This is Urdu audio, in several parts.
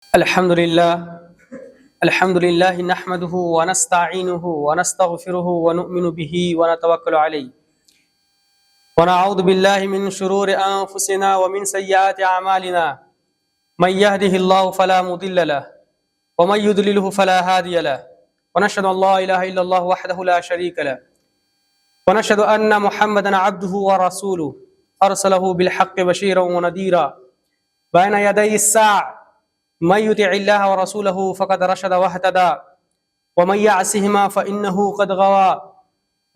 الحمد لله نحمده ونستعينه ونستغفره ونؤمن به ونتوكل عليه ونعوذ بالله من شرور أنفسنا ومن سيئات أعمالنا من يهده الله فلا مضل له ومن يضلله فلا هادي له ونشهد أن لا إله إلا الله وحده لا شريك له ونشهد أن محمدا عبده ورسوله أرسله بالحق بشيرا ونذيرا بين يدي الساعة من يطع الله ورسوله فقد رشد واهتدى ومن يعصهما فإنه قد غوى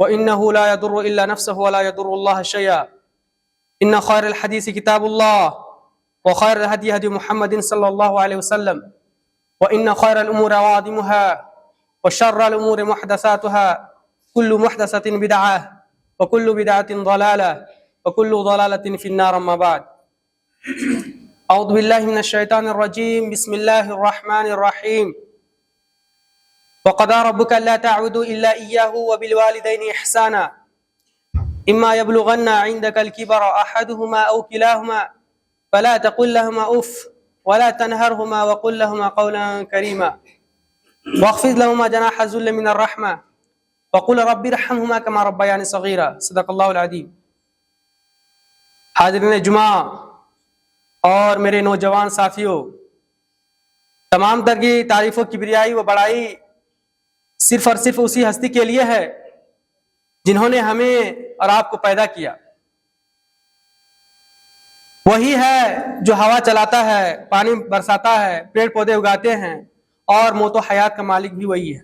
وإنه لا يضر إلا نفسه ولا يضر الله شيئا إن خير الحديث كتاب الله وخير الهدي هدي محمد صلى الله عليه وسلم وإن خير الأمور عوادمها وشر الأمور محدثاتها كل محدثة بدعة وكل بدعة ضلالة وكل ضلالة في النار. أما بعد، أعوذ بالله من الشيطان الرجيم. بسم الله الرحمن الرحيم. وقضى ربك ألا تعبدوا إلا إياه وبالوالدين إحسانا إما يبلغن عندك الكبر أحدهما أو كلاهما فلا تقل لهما أف ولا تنهرهما وقل لهما قولا كريما واخفض لهما جناح الذل من الرحمة وقل رب ارحمهما كما ربياني صغيرا. صدق اللہ العظیم. حاضرین جمعہ اور میرے نوجوان ساتھیوں، تمام در کی تعریف و کبریائی و بڑائی صرف اور صرف اسی ہستی کے لیے ہے جنہوں نے ہمیں اور آپ کو پیدا کیا. وہی ہے جو ہوا چلاتا ہے، پانی برساتا ہے، پیڑ پودے اگاتے ہیں، اور موت و حیات کا مالک بھی وہی ہے.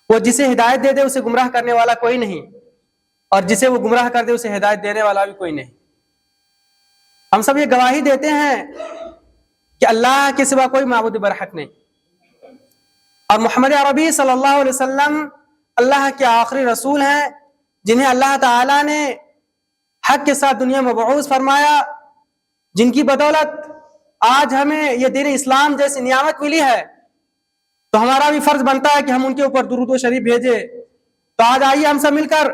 وہ جسے ہدایت دے دے اسے گمراہ کرنے والا کوئی نہیں، اور جسے وہ گمراہ کر دے اسے ہدایت دینے والا بھی کوئی نہیں. ہم سب یہ گواہی دیتے ہیں کہ اللہ کے سوا کوئی معبود برحق نہیں، اور محمد عربی صلی اللہ علیہ وسلم اللہ کے آخری رسول ہیں جنہیں اللہ تعالیٰ نے حق کے ساتھ دنیا میں مبعوث فرمایا، جن کی بدولت آج ہمیں یہ دین اسلام جیسی نعمت ملی ہے. تو ہمارا بھی فرض بنتا ہے کہ ہم ان کے اوپر درود و شریف بھیجے. تو آج آئیے ہم سب مل کر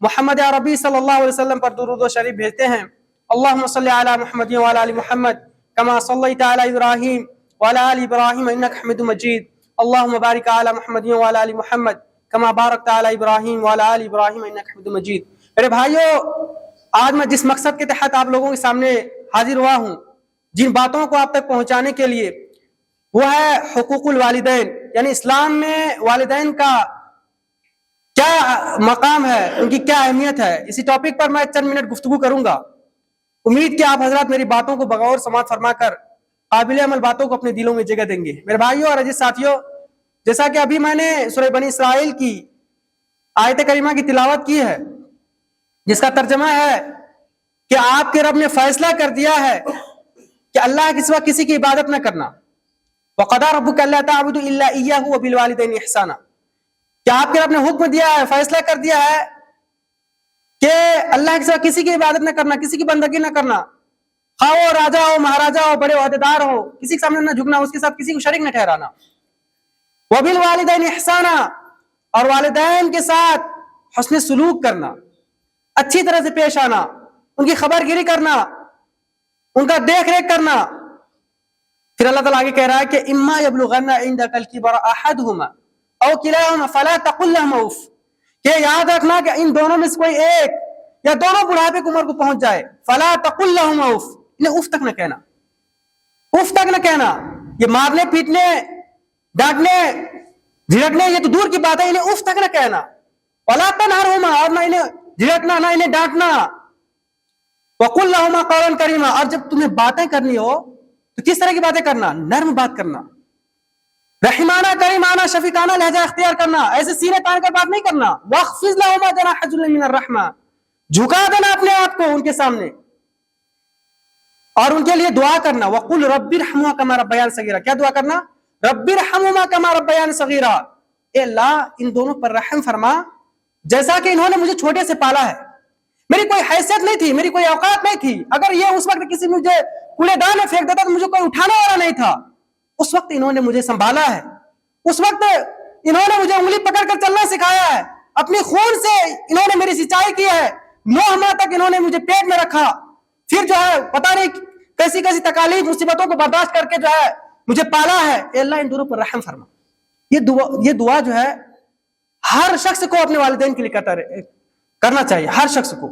محمد عربی صلی اللہ علیہ وسلم پر درود و شریف بھیجتے ہیں. اللهم صل على محمد وعلى ال محمد كما صليت على ابراهيم وعلى ال ابراهيم انك حميد مجيد. اللهم بارك على محمد وعلى ال محمد كما باركت على ابراهيم وعلى ال ابراهيم انك حميد مجيد. میرے بھائیو، آج میں جس مقصد کے تحت آپ لوگوں کے سامنے حاضر ہوا ہوں، جن باتوں کو آپ تک پہنچانے کے لیے، وہ ہے حقوق الوالدین، یعنی اسلام میں والدین کا کیا مقام ہے، ان کی کیا اہمیت ہے. اسی ٹاپک پر میں چند منٹ گفتگو کروں گا. امید کہ آپ حضرات میری باتوں کو بغور سماعت فرما کر قابل عمل باتوں کو اپنے دلوں میں جگہ دیں گے. میرے بھائیوں اور عزیز ساتھیوں، جیسا کہ ابھی میں نے سورہ بنی اسرائیل کی آیت کریمہ کی تلاوت کی ہے، جس کا ترجمہ ہے کہ آپ کے رب نے فیصلہ کر دیا ہے کہ اللہ کے سوا کسی کی عبادت نہ کرنا. وَقَضَىٰ رَبُّكَ أَلَّا تَعْبُدُوا إِلَّا إِيَّاهُ وَبِالْوَالِدَيْنِ إِحْسَانًا. کہ آپ کے رب نے حکم دیا ہے، فیصلہ کر دیا ہے کہ اللہ کے سوا کسی کی عبادت نہ کرنا، کسی کی بندگی نہ کرنا، خواہ وہ راجا ہو، مہاراجا ہو، بڑے عہدیدار ہو، کسی کے سامنے نہ جھکنا، اس کے ساتھ کسی کو شریک نہ ٹھہرانا. وَبِالْوَالِدَيْنِ إِحْسَانًا. اور والدین کے ساتھ حسن سلوک کرنا، اچھی طرح سے پیش آنا، ان کی خبر گیری کرنا، ان کا دیکھ ریکھ کرنا. پھر اللہ تعالیٰ آگے کہہ رہا ہے کہ اِمَّا يَبْلُغَنَّ عِندَكَ الْكِبَرَ أَحَدُهُمَا أَوْ كِلَاهُمَا فَلَا تَقُل لَّهُمَا أُفٍّ. کہ یاد رکھنا کہ ان دونوں میں سے کوئی ایک یا دونوں بڑھاپے کی عمر کو پہنچ جائے، فَلَا تَقُل لَّهُمَا أُفٍّ. انہیں اف تک نہ کہنا، اف تک نہ کہنا. یہ مارنے پیٹنے، ڈانٹنے جھڑکنے یہ تو دور کی بات ہے، انہیں اف تک نہ کہنا. وَلَا تَنْهَرْهُمَا. اور نہ انہیں جھڑکنا، نہ انہیں ڈانٹنا. وَقُل لَّهُمَا قَوْلًا كَرِيمًا. اور جب تمہیں باتیں کرنی ہو تو کس طرح کی باتیں کرنا؟ نرم بات کرنا، رحمانہ، کریمانہ، شفیقانہ لہجہ اختیار کرنا، ایسے سینے تان کر بات نہیں کرنا. وَاخْفِضْ لَهُمَا جَنَاحَ الذُّلِّ مِنَ الرَّحْمَةِ. جھکا دینا اپنے آپ کو ان کے سامنے اور ان کے لیے دعا کرنا. وَقُلْ رَبِّ ارْحَمْهُمَا كَمَا رَبَّيَانِ صَغِيرًا. کیا دعا کرنا؟ رَبِّ ارْحَمْهُمَا كَمَا رَبَّيَانِ صَغِيرًا. اے اللہ ان دونوں پر رحم فرما جیسا کہ انہوں نے مجھے چھوٹے سے پالا ہے. میری کوئی حیثیت نہیں تھی، میری کوئی اوقات نہیں تھی. اگر یہ اس وقت کسی مجھے کوڑے دان میں پھینک دیتا تو مجھے کوئی اٹھانے والا نہیں تھا. اس وقت انہوں نے مجھے سنبھالا ہے، اس وقت انہوں نے مجھے انگلی پکڑ کر چلنا سکھایا ہے، اپنی خون سے انہوں نے میری سینچائی کی ہے. 9 ماہ تک انہوں نے مجھے پیٹ میں رکھا، پھر جو ہے پتہ نہیں کیسی کیسی تکالیف مصیبتوں کو برداشت کر کے جو ہے مجھے پالا ہے، اے اللہ ان دونوں پر رحم فرما. یہ دعا جو ہے ہر شخص کو اپنے والدین کے لیے کرنا چاہیے، ہر شخص کو.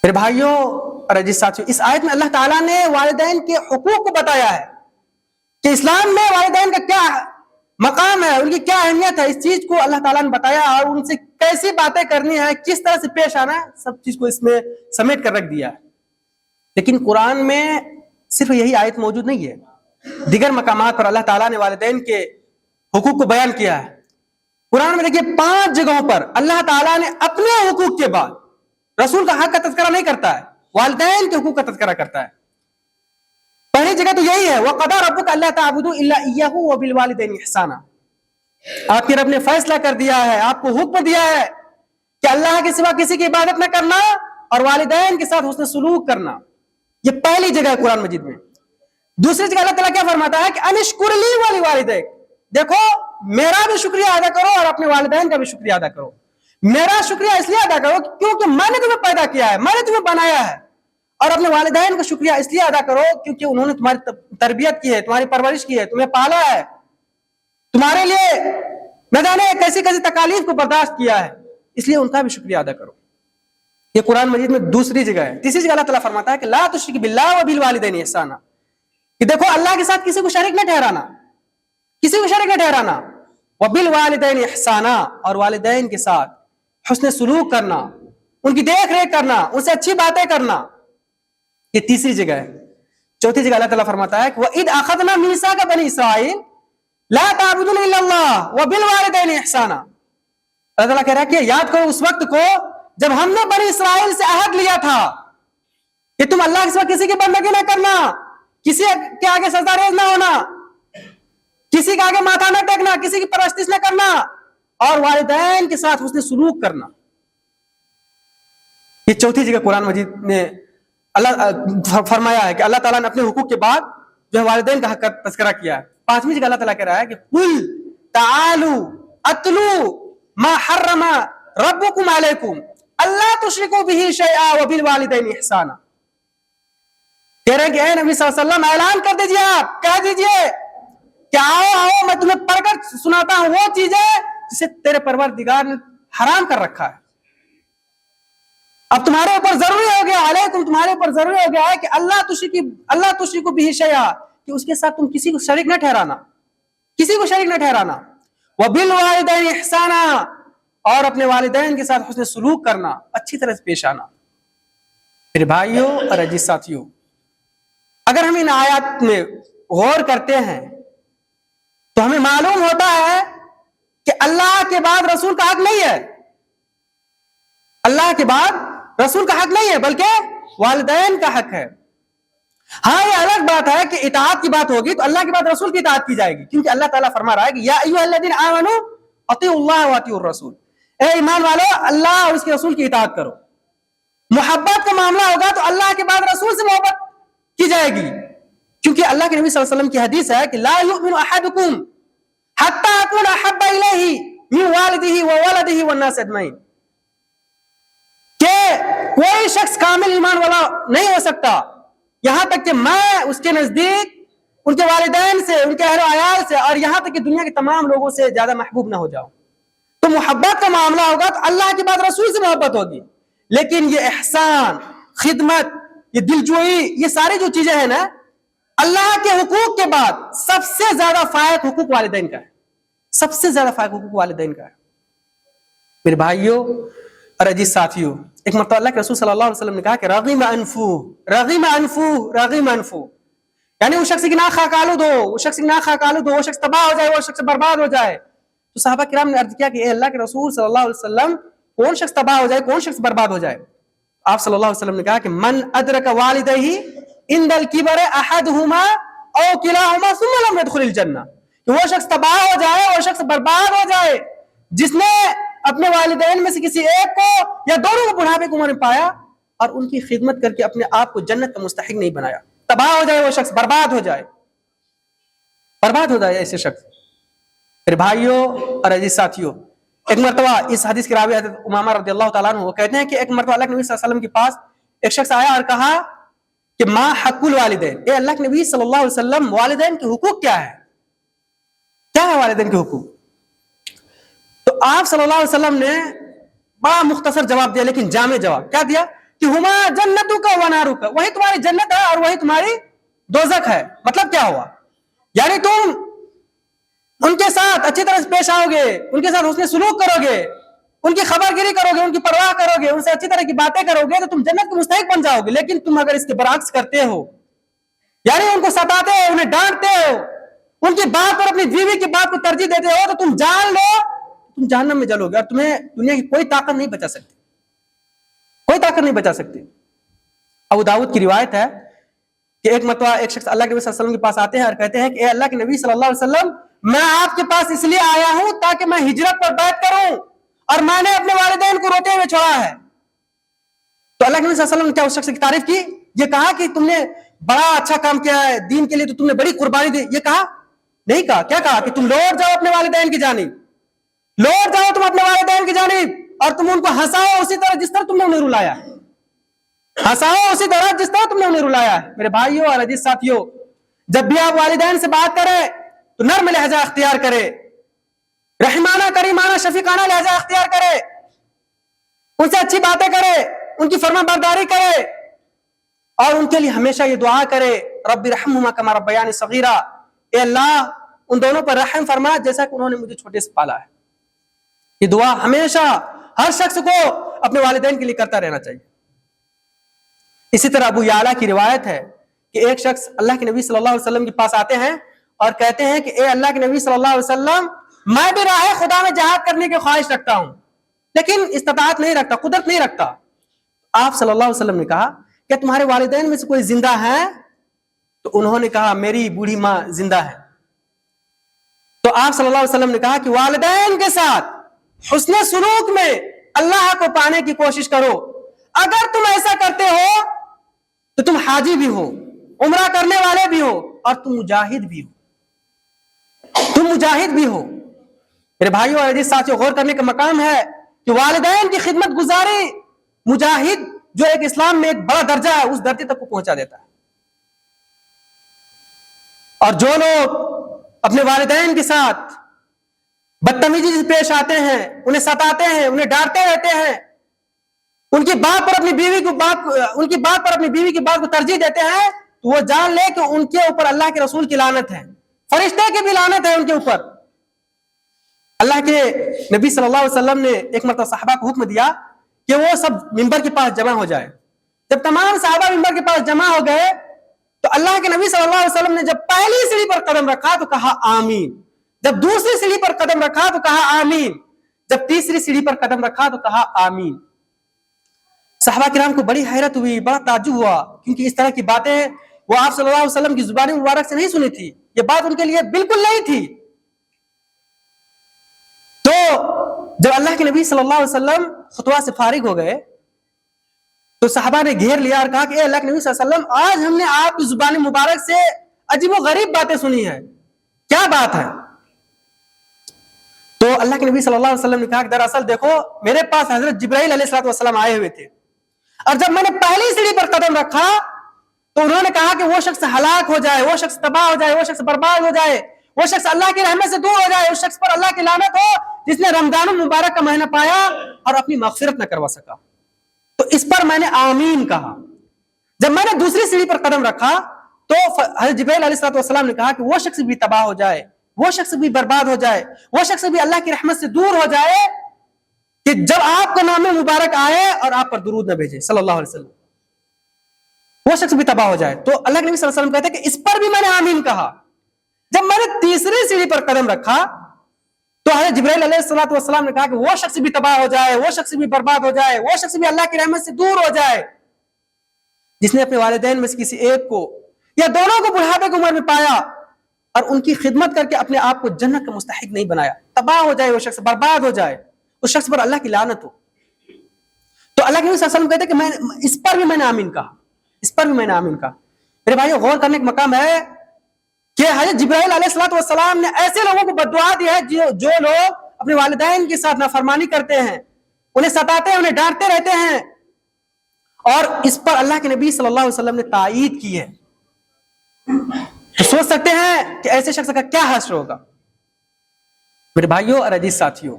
میرے بھائیوں اور عزیز ساتھیوں، اس آیت میں اللہ تعالیٰ نے والدین کے حقوق کو بتایا ہے کہ اسلام میں والدین کا کیا مقام ہے، ان کی کیا اہمیت ہے. اس چیز کو اللہ تعالیٰ نے بتایا اور ان سے کیسی باتیں کرنی ہے، کس طرح سے پیش آنا ہے، سب چیز کو اس میں سمیٹ کر رکھ دیا ہے. لیکن قرآن میں صرف یہی آیت موجود نہیں ہے، دیگر مقامات پر اللہ تعالیٰ نے والدین کے حقوق کو بیان کیا ہے. قرآن میں دیکھیے 5 جگہوں پر اللہ تعالیٰ نے اپنے حقوق کے بعد رسول کا حق کا تذکرہ نہیں کرتا ہے، والدین کے حقوق کا تذکرہ کرتا ہے. پہلی جگہ تو یہی ہے، وَقَضَىٰ رَبُّكَ أَلَّا تَعْبُدُوا إِلَّا إِيَّاهُ وَبِالْوَالِدَيْنِ إِحْسَانًا. آپ کے رب نے فیصلہ کر دیا ہے، آپ کو حکم دیا ہے کہ اللہ کے سوا کسی کی عبادت نہ کرنا اور والدین کے ساتھ حسن سلوک کرنا. یہ پہلی جگہ ہے قرآن مجید میں. دوسری جگہ اللہ تعالیٰ کیا فرماتا ہے کہ انشکر لی ولوالدیک، دیکھو میرا بھی شکریہ ادا کرو اور اپنے والدین کا بھی شکریہ ادا کرو. میرا شکریہ اس لیے ادا کرو کیونکہ میں نے تمہیں پیدا کیا ہے، میں نے تمہیں بنایا ہے، اور اپنے والدین کا شکریہ اس لیے ادا کرو کیونکہ انہوں نے تمہاری تربیت کی ہے، تمہاری پرورش کی ہے، تمہیں پالا ہے، تمہارے لیے نہ جانے کیسی کیسی تکالیف کو برداشت کیا ہے، اس لیے ان کا بھی شکریہ ادا کرو. یہ قرآن مجید میں دوسری جگہ ہے. تیسری جگہ اللہ تعالیٰ فرماتا ہے کہ لا تشرک باللہ وبالوالدین احسانا، کہ دیکھو اللہ کے ساتھ کسی کو شریک نہ ٹھہرانا، کسی کو شریک نہ ٹھہرانا. وبالوالدین احسانا، اور والدین کے ساتھ حسن سلوک کرنا، ان کی دیکھ ریکھ کرنا، ان سے اچھی باتیں کرنا. یہ تیسری جگہ ہے. چوتھی جگہ اللہ تعالیٰ فرماتا ہے کہ وَإِذْ أَخَذْنَا مِيثَاقَ بَنِي إِسْرَائِيلَ لَا تَعْبُدُونَ إِلَّا اللَّهَ وَبِالْوَالِدَيْنِ إِحْسَانًا. اللہ تعالیٰ کہہ رہا ہے کہ یاد کرو اس وقت کو جب ہم نے بنی اسرائیل سے عہد لیا تھا کہ تم اللہ کے سوا کسی کی بندگی نہ کرنا، کسی کے آگے سجدہ ریز نہ ہونا، کسی کے آگے ماتھا نہ ٹیکنا، کسی کی پرستش نہ کرنا، اور والدین کے ساتھ حسن سلوک کرنا. یہ چوتھی جگہ قرآن مجید نے اللہ فرمایا ہے کہ اللہ تعالیٰ نے اپنے حقوق کے بعد جو ہے والدین کا حق کا تذکرہ کیا ہے. پانچویں جگہ اللہ تعالیٰ کہہ رہا ہے کہ قُلْ تَعَالُوا أَتْلُوا مَا حَرَّمَ رَبُّكُمْ عَلَيْكُمْ أَلَّا تُشْرِكُوا بِهِ شَيْئًا وَبِالْوَالِدَيْنِ إِحْسَانًا. کہہ رہے ہیں کہ اے نبی صلی اللہ علیہ وسلم اعلان کر دیجئے، آپ کہہ دیجئے کہ آؤ میں تمہیں پڑھ کر سناتا ہوں وہ چیزیں جسے تیرے پروردگار نے حرام کر رکھا ہے. اب تمہارے اوپر ضروری ہو گیا، علیکم تمہارے اوپر ضروری ہو گیا ہے کہ اللہ تشرکوا بہ شیئا، کہ اس کے ساتھ تم کسی کو شریک نہ ٹھہرانا، کسی کو شریک نہ ٹھہرانا. وبالوالدین احسانا، اور اپنے والدین کے ساتھ حسن سلوک کرنا، اچھی طرح سے پیش آنا. میرے بھائیوں اور عزیز ساتھیوں، اگر ہم ان آیات میں غور کرتے ہیں تو ہمیں معلوم ہوتا ہے کہ اللہ کے بعد رسول کا حق نہیں ہے، اللہ کے بعد رسول کا حق نہیں ہے بلکہ والدین کا حق ہے. ہاں یہ الگ بات ہے کہ اطاعت کی بات ہوگی تو اللہ کے بعد رسول کی اطاعت کی جائے گی، کیونکہ اللہ تعالیٰ فرما رہا ہے کہ یا ایھا الذین آمنوا اطیعوا اللہ واطیعوا الرسول، اے ایمان والو اللہ اور اس کے رسول کی اطاعت کرو. محبت کا معاملہ ہوگا تو اللہ کے بعد رسول سے محبت کی جائے گی، کیونکہ اللہ کے نبی صلی اللہ علیہ وسلم کی حدیث ہے کہ لا یؤمن احدکم حتی اکون احب الیہ من والدہ وولدہ والناس اجمعین، کہ کوئی شخص کامل ایمان والا نہیں ہو سکتا یہاں تک کہ میں اس کے نزدیک ان کے والدین سے، ان کے اہل و عیال سے، اور یہاں تک کہ دنیا کے تمام لوگوں سے زیادہ محبوب نہ ہو جاؤں. تو محبت کا معاملہ ہوگا تو اللہ کے بعد رسول سے محبت ہوگی. لیکن یہ احسان، خدمت، یہ دلجوئی، یہ ساری جو چیزیں ہیں نا، اللہ کے حقوق کے بعد سب سے زیادہ فائق حقوق والدین کا ہے، سب سے زیادہ فائق حقوق والدین کا ہے. میرے بھائیوں اور عزیز ساتھیوں، ایک مرتبہ اللہ کے رسول صلی اللہ علیہ وسلم نے کہا کہ رغم انفو، یعنی وہ شخص کی ناک خاک آلود ہو، وہ شخص کی ناک خاک آلود ہو، وہ شخص تباہ ہو جائے، وہ شخص برباد ہو جائے. تو صحابہ کرام نے عرض کیا کہ اے اللہ کے رسول صلی اللہ علیہ وسلم، کون شخص تباہ ہو جائے، کون شخص برباد ہو جائے؟ آپ صلی اللہ علیہ وسلم نے کہا کہ من ادرک والدہ عند الکبر احدہما او کلاہما ثم لم يدخل الجنہ، کہ وہ شخص تباہ ہو جائے، وہ شخص برباد ہو جائے جس نے اپنے والدین میں سے کسی ایک کو یا دونوں کو بڑھاپے کی عمر میں پایا اور ان کی خدمت کر کے اپنے آپ کو جنت کا مستحق نہیں بنایا. تباہ ہو جائے وہ شخص، برباد ہو جائے، برباد ہو جائے ایسے شخص. میرے بھائیوں اور عزیز ساتھیوں، ایک مرتبہ اس حدیث کے راوی حضرت امامہ رضی اللہ تعالیٰ عنہ وہ کہتے ہیں کہ ایک مرتبہ اللہ کے نبی صلی اللہ علیہ وسلم کے پاس ایک شخص آیا اور کہا کہ ما حق الوالدین، اے اللہ کے نبی صلی اللہ علیہ وسلم والدین کے حقوق کیا ہے؟ کیا ہے والدین کے حقوق؟ تو آپ صلی اللہ علیہ وسلم نے بڑا مختصر جواب دیا لیکن جامع جواب کیا دیا کہ ہما جنتک و نارک، وہی تمہاری جنت ہے اور وہی تمہاری دوزخ ہے۔ مطلب کیا ہوا؟ یعنی تم ان کے ساتھ اچھی طرح سے پیش آؤ گے، ان کے ساتھ حسن سلوک کرو گے، ان کی خبر گیری کرو گے، ان کی پرواہ کرو گے، ان سے اچھی طرح کی باتیں کرو گے تو تم جنت کے مستحق بن جاؤ گے۔ لیکن تم اگر اس کے برعکس کرتے ہو، یعنی ان کو ستاتے ہو، انہیں ڈانٹتے ہو، ان کی بات پر اپنی بیوی کی بات کو ترجیح دیتے ہو، تو تم جان لو تم جہنم میں جلو گے اور تمہیں دنیا کی کوئی طاقت نہیں بچا سکتی، کوئی طاقت نہیں بچا سکتی۔ ابو داؤد کی روایت ہے کہ ایک مرتبہ ایک شخص اللہ کے نبی صلی اللہ علیہ وسلم کے پاس آتے ہیں اور کہتے ہیں کہ اے اللہ کے نبی صلی اللہ علیہ وسلم، میں آپ کے پاس اس لیے آیا ہوں تاکہ میں ہجرت پر بیعت کروں اور میں نے اپنے والدین کو روتے ہوئے چھوڑا ہے۔ تو اللہ کے نبی صلی اللہ علیہ وسلم نے کیا اس شخص کی تعریف کی؟ یہ کہا کہ تم نے بڑا اچھا کام کیا ہے دین کے لیے، تو تم نے بڑی قربانی دی؟ یہ کہا نہیں، کہا کیا کہا کہ تم لوٹ جاؤ اپنے والدین کی جانب، لوٹ جاؤ تم اپنے والدین کی جانب اور تم ان کو ہنساؤ اسی طرح جس طرح تم نے انہیں رلایا، ہنساؤ اسی طرح جس طرح تم نے انہیں رلایا ہے۔ میرے بھائیوں اور عزیز ساتھیوں، جب بھی آپ والدین سے بات کریں تو نرم لہجہ اختیار کرے، رحمانہ کریمانہ شفیقانہ لہجہ اختیار کرے، ان سے اچھی باتیں کرے، ان کی فرما برداری کرے اور ان کے لیے ہمیشہ یہ دعا کرے رب ارحمہما کما ربیانی صغیرا، اے اللہ ان دونوں پر رحم فرما جیسا کہ انہوں نے مجھے چھوٹے سے پالا ہے۔ یہ دعا ہمیشہ ہر شخص کو اپنے والدین کے لیے کرتا رہنا چاہیے۔ اسی طرح ابو یعلا کی روایت ہے کہ ایک شخص اللہ کے نبی صلی اللہ علیہ وسلم کے پاس آتے ہیں اور کہتے ہیں کہ اے اللہ کے نبی صلی اللہ علیہ وسلم، میں بھی راہ خدا میں جہاد کرنے کی خواہش رکھتا ہوں لیکن استطاعت نہیں رکھتا، قدرت نہیں رکھتا۔ آپ صلی اللہ علیہ وسلم نے کہا کہ تمہارے والدین میں سے کوئی زندہ ہے؟ تو انہوں نے کہا میری بوڑھی ماں زندہ ہے۔ تو آپ صلی اللہ علیہ وسلم نے کہا کہ والدین کے ساتھ حسن سلوک میں اللہ کو پانے کی کوشش کرو، اگر تم ایسا کرتے ہو تو تم حاجی بھی ہو، عمرہ کرنے والے بھی ہو اور تم مجاہد بھی ہو، تم مجاہد بھی ہو۔ میرے بھائیوں اور عزیز ساتھیوں، غور کرنے کا مقام ہے کہ والدین کی خدمت گزاری مجاہد جو ایک اسلام میں ایک بڑا درجہ ہے اس درجے تک کو پہنچا دیتا ہے۔ اور جو لوگ اپنے والدین کے ساتھ بدتمیزی سے پیش آتے ہیں، انہیں ستاتے ہیں، انہیں ڈانٹتے رہتے ہیں، ان کی بات پر اپنی بیوی کی بات کو ترجیح دیتے ہیں، تو وہ جان لے کہ ان کے اوپر اللہ کے رسول کی لعنت ہے، فرشتے کی بھی لعنت ہے ان کے اوپر۔ اللہ کے نبی صلی اللہ علیہ وسلم نے ایک مرتبہ صحابہ کو حکم دیا کہ وہ سب منبر کے پاس جمع ہو جائے۔ جب تمام صحابہ منبر کے پاس جمع ہو گئے تو اللہ کے نبی صلی اللہ علیہ وسلم نے جب پہلی سیڑھی پر قدم رکھا تو کہا آمین، جب دوسری سیڑھی پر قدم رکھا تو کہا آمین، جب تیسری سیڑھی پر قدم رکھا تو کہا آمین۔ صحابہ کرام کو بڑی حیرت ہوئی، بڑا تعجب ہوا، کیونکہ اس طرح کی باتیں وہ آپ صلی اللہ علیہ وسلم کی زبان مبارک سے نہیں سنی تھی، یہ بات ان کے لیے بالکل نہیں تھی۔ تو جب اللہ کے نبی صلی اللہ علیہ وسلم خطبہ سے فارغ ہو گئے تو صحابہ نے گھیر لیا اور کہا کہ اے اللہ کے نبی صلی اللہ علیہ وسلم، آج ہم نے آپ کی زبان مبارک سے عجیب و غریب باتیں سنی ہیں، کیا بات ہے؟ تو اللہ کے نبی صلی اللہ علیہ وسلم نے کہا کہ دراصل دیکھو، میرے پاس حضرت جبرائیل علیہ السلام آئے ہوئے تھے اور جب میں نے پہلی سیڑھی پر قدم رکھا تو انہوں نے کہا کہ وہ شخص ہلاک ہو جائے، وہ شخص تباہ ہو جائے، وہ شخص برباد ہو جائے، وہ شخص اللہ کی رحمت سے دور ہو جائے، اس شخص پر اللہ کی لعنت ہو جس نے رمضان المبارک کا مہینہ پایا اور اپنی مغفرت نہ کروا سکا۔ تو اس پر میں نے آمین کہا۔ جب میں نے دوسری سیڑھی پر قدم رکھا تو حضرت جبرائیل علیہ السلام نے کہا کہ وہ شخص بھی تباہ ہو جائے، وہ شخص بھی برباد ہو جائے، وہ شخص بھی اللہ کی رحمت سے دور ہو جائے کہ جب آپ کا نام مبارک آئے اور آپ پر درود نہ بھیجے صلی اللہ علیہ وسلم، وہ شخص بھی تباہ ہو جائے۔ تو اللہ کے نبی صلی اللہ علیہ وسلم کہتے ہیں کہ اس پر بھی میں نے آمین کہا۔ جب میں نے تیسری سیڑھی پر قدم رکھا تو حضرت جبرائیل علیہ السلام نے کہا کہ وہ شخص بھی تباہ ہو جائے، وہ شخص بھی برباد ہو جائے، وہ شخص بھی اللہ کی رحمت سے دور ہو جائے جس نے اپنے والدین میں سے کسی ایک کو یا دونوں کو بڑھاپے کی عمر میں پایا اور ان کی خدمت کر کے اپنے آپ کو جنت کا مستحق نہیں بنایا، تباہ ہو جائے، وہ شخص برباد ہو جائے، اس شخص پر اللہ کی لعنت ہو۔ تو اللہ کے نبی صلی اللہ علیہ وسلم کہتے ہیں کہ میں اس پر بھی میں نے آمین کہا، اس پر بھی میں نے آمین کہا۔ میرے بھائیو، غور کرنے کا مقام ہے کہ حضرت جبرائیل علیہ السلام نے ایسے لوگوں کو بددعا دی ہے جو لوگ اپنے والدین کے ساتھ نافرمانی کرتے ہیں، انہیں ستاتے ہیں، انہیں ڈانٹتے رہتے ہیں اور اس پر اللہ کے نبی صلی اللہ علیہ وسلم نے تائید کی ہے. تو سوچ سکتے ہیں کہ ایسے شخص کا کیا حشر ہوگا. میرے بھائیوں اور عزیز ساتھیوں،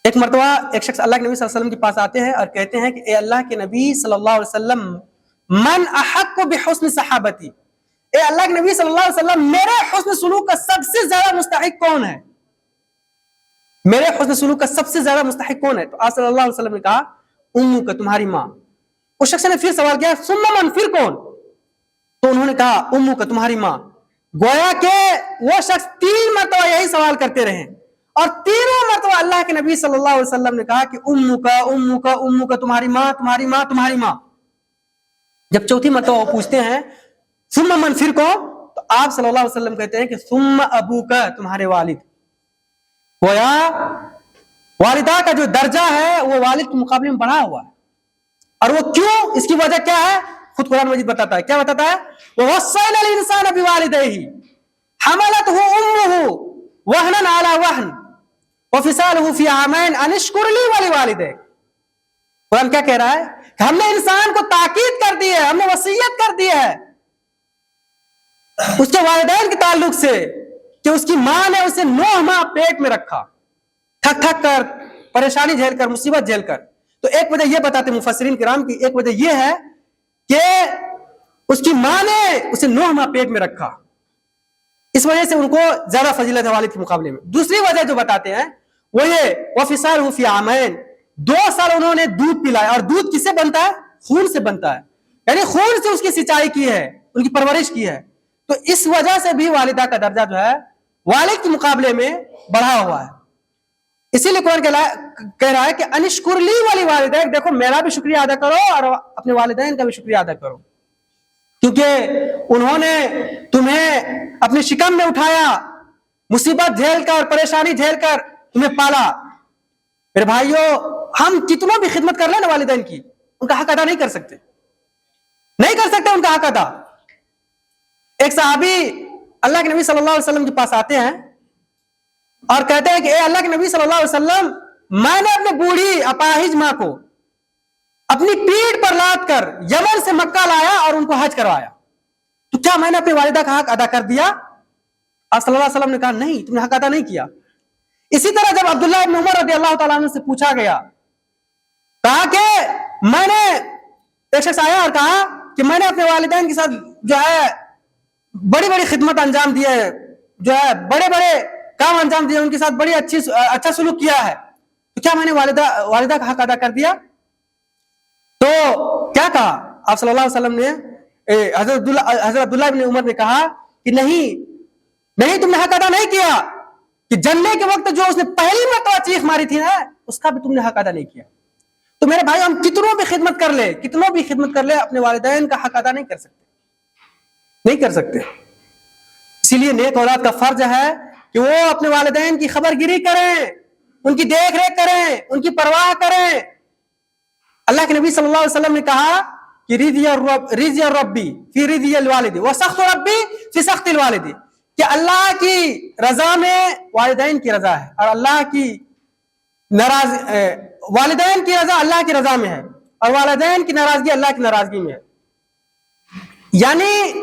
ایک مرتبہ ایک شخص اللہ کے نبی صلی اللہ علیہ وسلم کے پاس آتے ہیں اور کہتے ہیں کہ اے اللہ کے نبی صلی اللہ علیہ وسلم، من احق بحسن صحابتی، اے اللہ کے نبی صلی اللہ علیہ وسلم، میرے حسن سلوک کا سب سے زیادہ مستحق کون ہے؟ میرے حسن سلوک کا سب سے زیادہ مستحق کون ہے؟ تو آپ صلی اللہ علیہ وسلم نے کہا امو کا، تمہاری ماں. اس شخص نے پھر سوال کیا ثم من، پھر کون؟ تو انہوں نے کہا امو کا، تمہاری ماں. گویا کہ وہ شخص 3 مرتبہ یہی سوال کرتے رہے اور تینوں مرتبہ اللہ کے نبی صلی اللہ علیہ وسلم نے کہا کہ امو کا امو کا امو کا، تمہاری ماں تمہاری ماں تمہاری ماں. جب چوتھی مرتبہ وہ پوچھتے ہیں ثم من، پھر کون؟ تو آپ صلی اللہ علیہ وسلم کہتے ہیں کہ ثم ابو کا، تمہارے والد. گویا والدہ کا جو درجہ ہے وہ والد کے مقابلے میں بڑھا ہوا ہے. اور وہ کیوں؟ اس کی وجہ کیا ہے؟ خود قرآن مجید بتاتا ہے. کیا بتاتا ہے؟ وَوَصَّيْنَا الْإِنسَانَ بِوَالِدَيْهِ حَمَلَتْهُ أُمُّهُ وَهْنًا عَلَى وَهْنٍ وَفِصَالُهُ فِي عَامَيْنِ أَنِ اشْكُرْ لِي وَلِوَالِدَيْكَ. قرآن کیا کہہ رہا ہے؟ کہ ہم نے انسان کو تاکید کر دی ہے، ہم نے وصیت کر دی ہے اس کے والدین کے تعلق سے کہ اس کی ماں نے اسے 9 ماہ پیٹ میں رکھا، تھک تھک کر، پریشانی جھیل کر، مصیبت جھیل کر. تو ایک وجہ یہ بتاتے مفسرین کرام کی، ایک وجہ یہ ہے کہ اس کی ماں نے اسے 9 ماہ پیٹ میں رکھا، اس وجہ سے ان کو زیادہ فضیلت ہے والد کے مقابلے میں. دوسری وجہ جو بتاتے ہیں وہ یہ وَفِصَالُهُ فِي عَامَيْنِ، 2 سال انہوں نے دودھ پلایا. اور دودھ کس سے بنتا ہے؟ خون سے بنتا ہے، یعنی خون سے اس کی سینچائی کی ہے، ان کی پرورش کی ہے. تو اس وجہ سے بھی والدہ کا درجہ جو ہے والد کے مقابلے میں بڑھا ہوا ہے. اسی لیے قرآن کہہ رہا ہے کہ انشکر لی ولیوالدیک، دیکھو میرا بھی شکریہ ادا کرو اور اپنے والدین کا بھی شکریہ ادا کرو، کیونکہ انہوں نے تمہیں اپنی شکم میں اٹھایا، مصیبت جھیل کر، پریشانی جھیل کر تمہیں پالا. میرے بھائیوں، ہم کتنوں بھی خدمت کر لیں نا والدین کی، ان کا حق ادا نہیں کر سکتے، نہیں کر سکتے ان کا حق ادا. ایک صحابی اللہ کے نبی صلی اللہ علیہ وسلم کے پاس آتے ہیں اور کہتے ہیں کہ اے اللہ کے نبی صلی اللہ علیہ وسلم، میں نے اپنے بوڑھی اپاہج ماں کو اپنی پیٹھ پر لاد کر یمن سے مکہ لایا اور ان کو حج کروایا، تو کیا میں نے اپنی والدہ کا حق ادا کر دیا؟ آپ صلی اللہ علیہ وسلم نے کہا نہیں، تم نے حق ادا نہیں کیا. اسی طرح جب عبداللہ ابن عمر رضی اللہ تعالیٰ عنہ سے پوچھا گیا، کہا کہ میں نے، ایک شخص آیا اور کہا کہ میں نے اپنے والدین کے ساتھ جو ہے بڑی بڑی خدمت انجام دی ہے، جو ہے بڑے بڑے کام انجام دیے، ان کے ساتھ بڑی اچھا سلوک کیا ہے، تو کیا میں نے والدہ کا حق ادا کر دیا؟ تو کیا کہا آپ صلی اللہ علیہ وسلم نے؟ حضرت عبداللہ ابن عمر نے کہا کہ نہیں، تم نے حق ادا نہیں کیا، کہ جننے کے وقت جو اس نے پہلی مرتبہ چیخ ماری تھی نا، اس کا بھی تم نے حق ادا نہیں کیا. تو میرے بھائی، ہم کتنوں بھی خدمت کر لے اپنے والدین کا حق ادا نہیں کر سکتے. اسی لیے نیک اولاد کا فرض ہے کہ وہ اپنے والدین کی خبر گیری کریں، ان کی دیکھ ریکھ کریں، ان کی پرواہ کریں. اللہ کے نبی صلی اللہ علیہ وسلم نے کہا کہ رضی ربی فی رضی الوالد وسخط ربی فی سخط الوالد، کہ اللہ کی رضا میں والدین کی رضا ہے، اور والدین کی رضا اللہ کی رضا میں ہے، اور والدین کی ناراضگی اللہ کی ناراضگی میں ہے. یعنی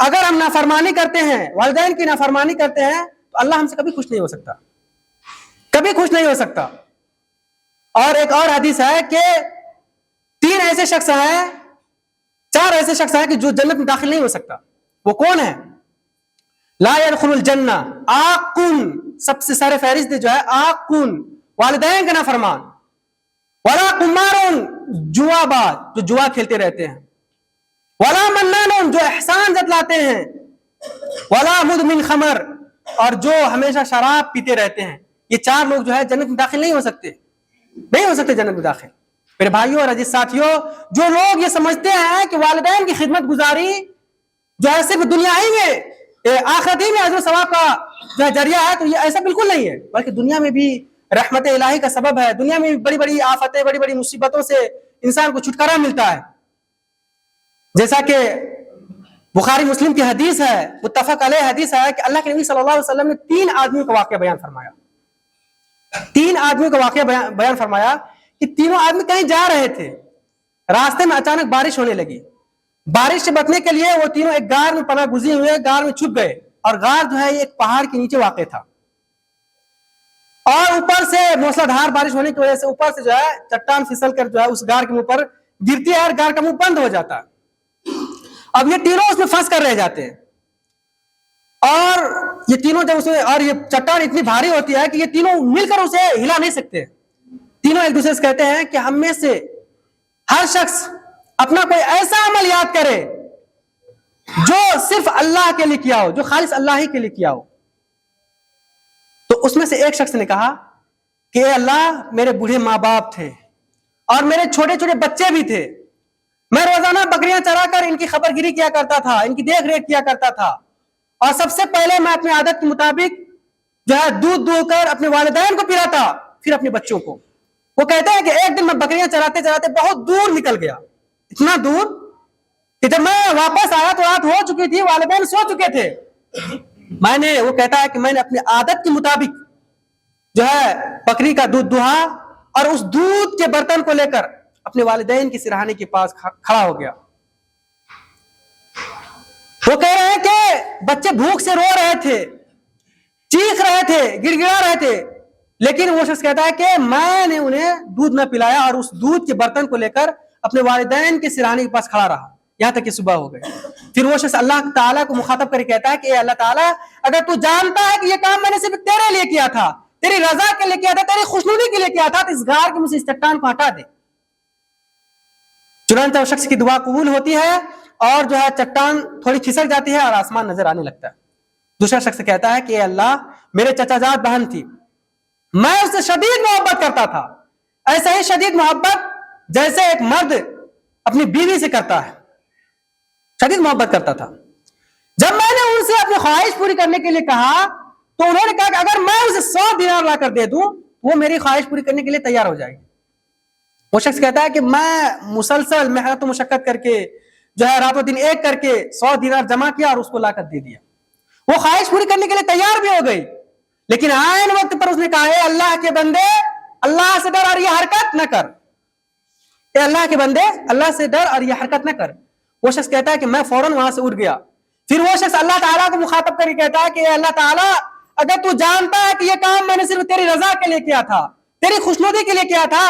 اگر ہم نافرمانی کرتے ہیں، والدین کی نافرمانی کرتے ہیں، تو اللہ ہم سے کبھی خوش نہیں ہو سکتا. اور ایک اور حدیث ہے کہ 4 ایسے شخص ہیں کہ جو جنت میں داخل نہیں ہو سکتا. وہ کون ہے؟ لا يدخل الجنہ عاقٌ، سب سے سارے فہرست جو ہے عاقٌ، والدین کا نافرمان، ولا قمارٌ، جوا باز، جو جوا کھیلتے رہتے ہیں، ولا منان، جو احسان جتلاتے ہیں، ولا مدمن خمر، اور جو ہمیشہ شراب پیتے رہتے ہیں. یہ 4 لوگ جو ہے جنت میں داخل نہیں ہو سکتے جنت میں داخل. میرے بھائیوں اور عزیز ساتھیوں، جو لوگ یہ سمجھتے ہیں کہ والدین کی خدمت گزاری جو ہے صرف دنیا ہی میں، آخرت ہی میں اجر و ثواب کا جو ہے ذریعہ ہے، تو یہ ایسا بالکل نہیں ہے، بلکہ دنیا میں بھی رحمت الہی کا سبب ہے. دنیا میں بڑی بڑی آفتیں، بڑی بڑی مصیبتوں سے انسان کو چھٹکارا ملتا ہے. جیسا کہ بخاری مسلم کی حدیث ہے، متفق علیہ حدیث ہے کہ اللہ کے نبی صلی اللہ علیہ وسلم نے 3 آدمیوں کا واقعہ بیان فرمایا کہ تینوں آدمی کہیں جا رہے تھے راستے میں اچانک بارش ہونے لگی. بارش سے بچنے کے لیے وہ تینوں ایک غار میں پناہ گزین ہوئے, غار میں چھپ گئے, اور غار جو ہے یہ ایک پہاڑ کے نیچے واقع تھا, اور اوپر سے موسلادھار بارش ہونے کی وجہ سے اوپر سے جو ہے چٹان پھسل کر جو ہے اس غار کے منہ پر گرتی ہے, اور غار کا منہ بند ہو جاتا ہے. اب یہ تینوں اس میں پھنس کر رہ جاتے ہیں, اور یہ تینوں جب اس میں, اور یہ چٹان اتنی بھاری ہوتی ہے کہ یہ تینوں مل کر اسے ہلا نہیں سکتے. تینوں ایک دوسرے سے کہتے ہیں کہ ہم میں سے ہر شخص اپنا کوئی ایسا عمل یاد کرے جو صرف اللہ کے لیے کیا ہو, جو خالص اللہ ہی کے لیے کیا ہو. تو اس میں سے ایک شخص نے کہا کہ اے اللہ, میرے بوڑھے ماں باپ تھے اور میرے چھوٹے چھوٹے بچے بھی تھے, میں روزانہ بکریاں چرا کر ان کی خبر گیری کیا کرتا تھا, ان کی دیکھ ریکھ کیا کرتا تھا, اور سب سے پہلے میں اپنی عادت کے مطابق جو ہے دودھ دو کر اپنے والدین کو پلاتا, پھر اپنے بچوں کو. وہ کہتے ہیں کہ ایک دن میں بکریاں چراتے چراتے بہت دور نکل گیا, اتنا دور کہ جب میں واپس آیا تو رات ہو چکی تھی, والدین سو چکے تھے. وہ کہتا ہے کہ میں نے اپنی عادت کے مطابق جو ہے بکری کا دودھ دہا, اور اس دودھ کے برتن کو لے کر اپنے والدین کی سرہانے کے پاس کھڑا ہو گیا. وہ کہہ رہے ہیں کہ بچے بھوک سے رو رہے تھے, چیخ رہے تھے, گڑ گڑا رہے تھے, لیکن وہ شخص کہتا ہے کہ میں نے انہیں دودھ نہ پلایا, اور اس دودھ کے برتن کو لے کر اپنے والدین کے سرہانے کے پاس کھڑا رہا یہاں تک کہ صبح ہو گئے. پھر وہ شخص اللہ تعالیٰ کو مخاطب کر کہتا ہے کہ اے اللہ تعالیٰ, اگر تو جانتا ہے کہ یہ کام میں نے صرف تیرے لیے کیا تھا, تیری رضا کے لیے کیا تھا, تیری خوشنودی کے لیے کیا تھا, تو اس غار کے مجھ سے اس چٹان کو ہٹا دے. چنانچہ اس شخص کی دعا قبول ہوتی ہے, اور جو ہے چٹان تھوڑی کھسک جاتی ہے اور آسمان نظر آنے لگتا ہے. دوسرا شخص کہتا ہے کہ اے اللہ, میرے چچا جات بہن تھی, میں اس سے شدید محبت کرتا تھا, ایسا ہی شدید محبت جیسے ایک مرد اپنی بیوی سے کرتا ہے, شدید محبت کرتا تھا. جب میں نے ان سے اپنی خواہش پوری کرنے کے لیے کہا تو انہوں نے کہا کہ اگر میں اسے 100 دینار لا کر دے دوں وہ میری خواہش پوری کرنے کے لیے تیار ہو جائے گی. وہ شخص کہتا ہے کہ میں مسلسل محنت و مشقت کر کے جو ہے رات و دن ایک کر کے 100 دینار جمع کیا اور اس کو لا کر دے دیا. وہ خواہش پوری کرنے کے لیے تیار بھی ہو گئی, لیکن عین وقت پر اس نے کہا اے اللہ کے بندے, اللہ سے ڈر اور یہ حرکت نہ کر, اے اللہ کے بندے, اللہ سے ڈر اور یہ حرکت نہ کر. وہ شخص کہتا ہے کہ میں فوراً وہاں سے اٹھ گیا. پھر وہ شخص اللہ تعالیٰ کو مخاطب کر کے کہتا ہے کہ اے اللہ تعالیٰ, اگر تو جانتا ہے کہ یہ کام میں نے صرف تیری رضا کے لیے کیا تھا, تیری خوشنودی کے لیے کیا تھا,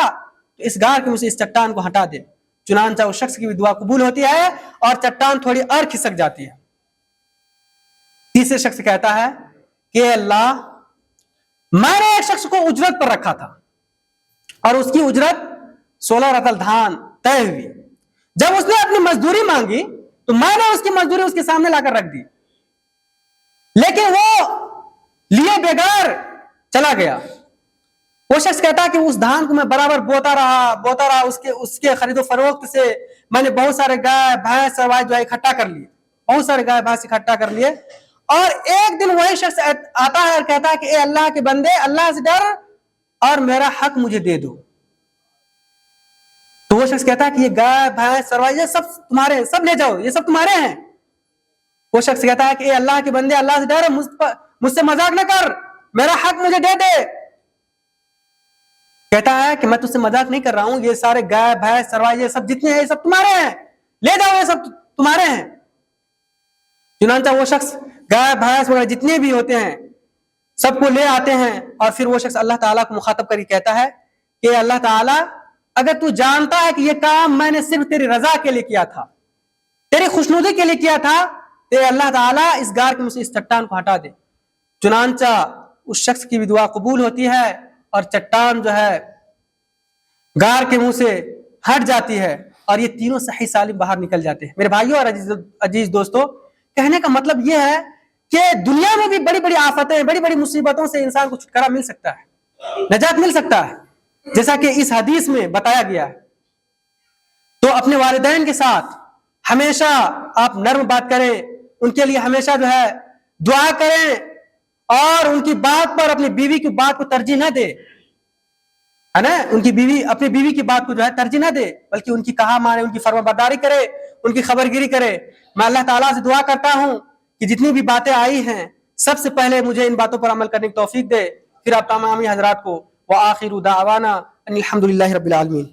تو اس غار کے مجھ سے اس چٹان کو ہٹا دے. چنانچہ اس شخص کی بھی دعا قبول ہوتی ہے اور چٹان تھوڑی اور کھسک جاتی ہے. تیسرے شخص کہتا ہے کہ اے اللہ, میں نے ایک شخص کو اجرت پر رکھا تھا اور اس کی اجرت 16 رطل دھان طے ہوئی. جب اس نے اپنی مزدوری مانگی تو میں نے اس کی مزدوری اس کے سامنے لا کر رکھ دی, لیکن وہ لیے بغیر چلا گیا. وہ شخص کہتا ہے کہ اس دھان کو میں برابر بوتا رہا, اس کے خرید و فروخت سے میں نے بہت سارے گائے بھینس سوائے جو ہے اکٹھا کر لیے, بہت سارے گائے بھینس اکٹھا کر لیے. اور ایک دن وہی شخص آتا ہے اور کہتا ہے کہ اے اللہ کے بندے, اللہ سے ڈر اور میرا حق مجھے دے دو. تو وہ شخص کہتا ہے کہ یہ گائے بھینس سوائے یہ سب تمہارے ہیں, سب لے جاؤ, یہ سب تمہارے ہیں. وہ شخص کہتا ہے کہ اے اللہ کے بندے, اللہ سے ڈر, مجھ سے مذاق نہ کر, میرا حق مجھے دے دے. کہتا ہے کہ میں تجھ سے مذاق نہیں کر رہا ہوں, یہ سارے گائے بھینس سروائے یہ سب جتنے ہیں یہ سب تمہارے ہیں, لے جاؤ, یہ سب تمہارے ہیں. چنانچہ وہ شخص گائے بھینس وغیرہ جتنے بھی ہوتے ہیں سب کو لے آتے ہیں, اور پھر وہ شخص اللہ تعالیٰ کو مخاطب کر کے کہتا ہے کہ اللہ تعالیٰ, اگر تو جانتا ہے کہ یہ کام میں نے صرف تیری رضا کے لیے کیا تھا, تیری خوشنودی کے لیے کیا تھا, تو اللہ تعالیٰ اس غار کے مجھ سے اس چٹان کو ہٹا دے. چنانچہ اس شخص کی بھی دعا قبول ہوتی ہے اور چٹان جو ہے غار کے منہ سے ہٹ جاتی ہے, اور یہ تینوں صحیح سالم باہر نکل جاتے ہیں. میرے بھائیوں اور عزیز دوستو, کہنے کا مطلب یہ ہے کہ دنیا میں بھی بڑی بڑی آفتیں, بڑی بڑی مصیبتوں سے انسان کو چھٹکارا مل سکتا ہے, نجات مل سکتا ہے, جیسا کہ اس حدیث میں بتایا گیا ہے. تو اپنے والدین کے ساتھ ہمیشہ آپ نرم بات کریں, ان کے لیے ہمیشہ جو ہے دعا کریں, اور ان کی بات پر اپنی بیوی کی بات کو ترجیح نہ دے, ہے نا, اپنی بیوی کی بات کو جو ہے ترجیح نہ دے, بلکہ ان کی کہا مانے, ان کی فرما برداری کرے, ان کی خبر گیری کرے. میں اللہ تعالیٰ سے دعا کرتا ہوں کہ جتنی بھی باتیں آئی ہیں سب سے پہلے مجھے ان باتوں پر عمل کرنے کی توفیق دے, پھر آپ تمامی حضرات کو وآخر دعوانا ان الحمد للہ رب العالمین.